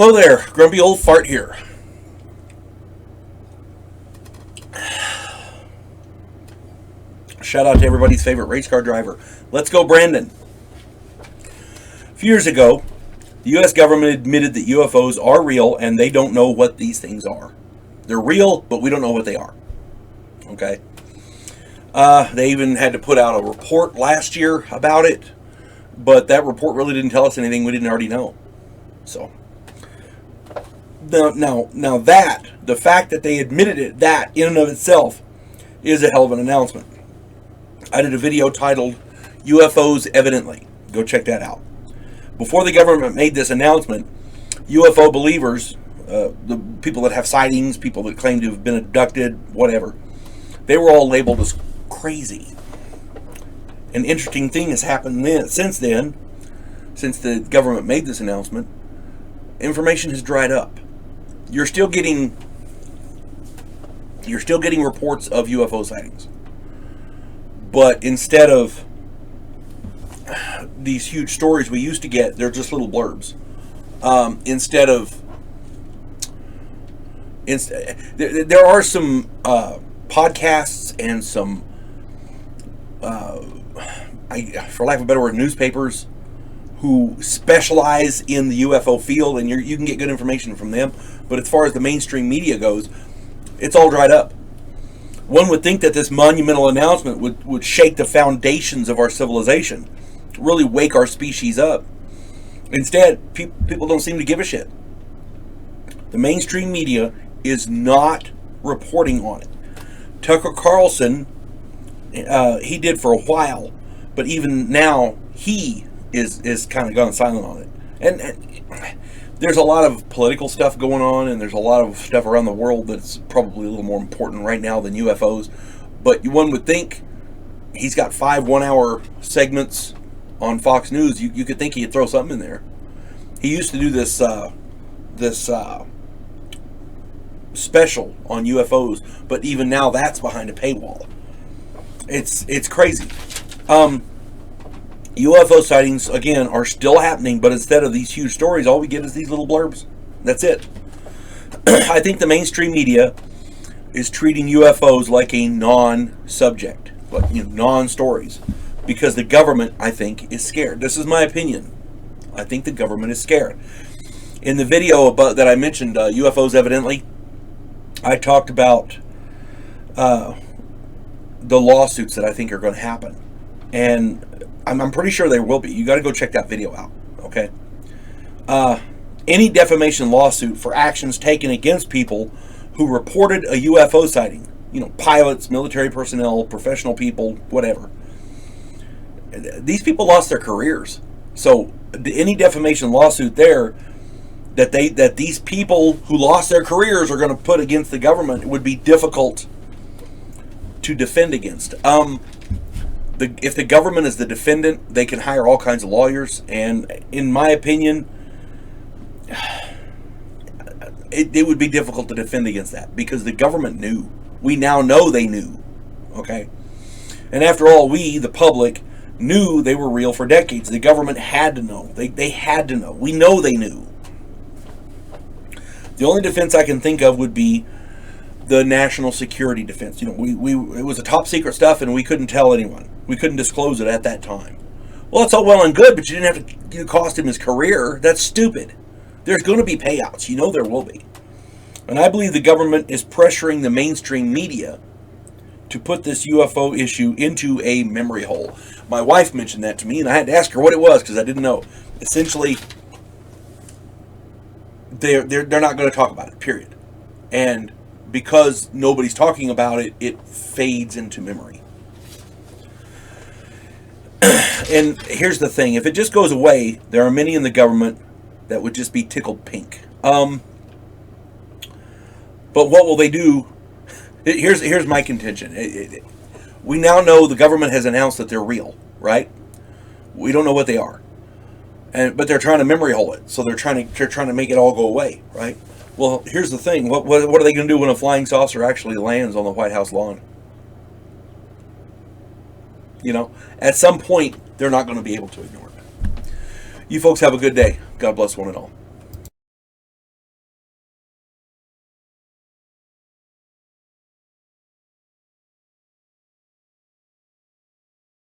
Hello there, Grumpy Old Fart here. Shout out to everybody's favorite race car driver. Let's go, Brandon. A few years ago, the U.S. government admitted that UFOs are real and they don't know what these things are. They're real, but we don't know what they are. Okay? They even had to put out a report last year about it, but that report really didn't tell us anything we didn't already know. So, now that, the fact that they admitted it, that in and of itself is a hell of an announcement. I did a video titled UFOs Evidently. Go check that out. Before the government made this announcement, UFO believers, the people that have sightings, people that claim to have been abducted, whatever, they were all labeled as crazy. An interesting thing has happened since then, since the government made this announcement. Information has dried up. You're still getting reports of UFO sightings. But instead of these huge stories we used to get, they're just little blurbs. There are some podcasts and some, for lack of a better word, newspapers who specialize in the UFO field, and you can get good information from them. But as far as the mainstream media goes, it's all dried up. One would think that this monumental announcement would shake the foundations of our civilization, really wake our species up. Instead, people don't seem to give a shit. The mainstream media is not reporting on it. Tucker Carlson, he did for a while, but even now he is kind of gone silent on it. And there's a lot of political stuff going on, and there's a lot of stuff around the world that's probably a little more important right now than UFOs. But one would think he's got 5 one-hour segments on Fox News. You could think he'd throw something in there. He used to do this special on UFOs, but even now that's behind a paywall. It's crazy. UFO sightings, again, are still happening, but instead of these huge stories, all we get is these little blurbs. That's it. I think the mainstream media is treating UFOs like a non-subject, like, non-stories, because the government, I think, is scared. This is my opinion. I think the government is scared. In the video that I mentioned, UFOs Evidently, I talked about the lawsuits that I think are going to happen. And I'm pretty sure there will be. You got to go check that video out, okay? Any defamation lawsuit for actions taken against people who reported a UFO sighting, pilots, military personnel, professional people, whatever. These people lost their careers. So any defamation lawsuit there that these people who lost their careers are going to put against the government would be difficult to defend against. If the government is the defendant, they can hire all kinds of lawyers, and in my opinion, it would be difficult to defend against that, because the government knew. We now know they knew, okay? And after all, we, the public, knew they were real for decades. The government had to know. They had to know. We know they knew. The only defense I can think of would be the national security defense. It was a top secret stuff, and we couldn't tell anyone. We couldn't disclose it at that time. Well, it's all well and good, but you didn't have to cost him his career. That's stupid. There's going to be payouts. There will be. And I believe the government is pressuring the mainstream media to put this UFO issue into a memory hole. My wife mentioned that to me, and I had to ask her what it was because I didn't know. Essentially, they're not going to talk about it, period. And because nobody's talking about it, it fades into memory. And here's the thing. If it just goes away, there are many in the government that would just be tickled pink. But what will they do? Here's my contention. We now know the government has announced that they're real, right? We don't know what they are. But they're trying to memory hole it. So they're trying to make it all go away, right? Well, here's the thing. What are they going to do when a flying saucer actually lands on the White House lawn? At some point, they're not going to be able to ignore it. You folks have a good day. God bless one and all.